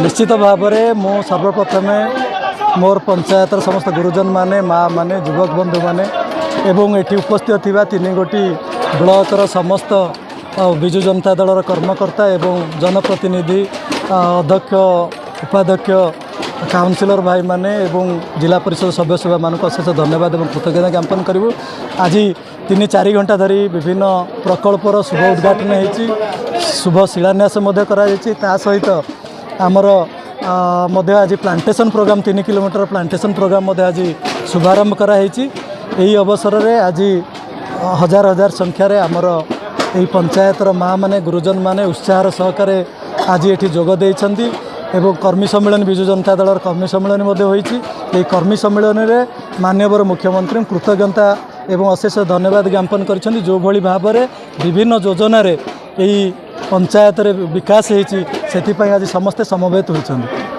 निश्चित भाव में मु सर्वप्रथम मोर पंचायत समस्त गुरुजन माने माँ माने युवक बंधु माने एवं एटी उपस्थित थिबा 3 गोटी ब्लॉकर समस्त विजु जनता दलर कर्मकर्ता एवं जनप्रतिनिधि अध्यक्ष उपाध्यक्ष काउंसिलर भाई माने एवं जिला परिषद सदस्य मानक अशेष धन्यवाद और कृतज्ञता ज्ञापन करूँ। आज 3-4 घंटा धरी विभिन्न प्रकल्पर शुभ उद्घाटन होती शुभ शिलान्यास सहित आमर आज plantation programme 3 kilometre plantation programme आज शुभारंभ कराई। यही अवसर में आज हजार हजार संख्यार आमर यही पंचायतर माँ माने गुरुजन माने उत्साह सहकारे आज ये जोग देइछंती एवं कर्मी सम्मेलन विजु जनता दल कर्मी सम्मेलन होती। कर्मी सम्मेलन में माननीय मुख्यमंत्री कृतज्ञता एवं अशेष धन्यवाद ज्ञापन कर जो भली भाव में विभिन्न योजन यही पंचायत विकास होती आज समस्ते समवेत होती।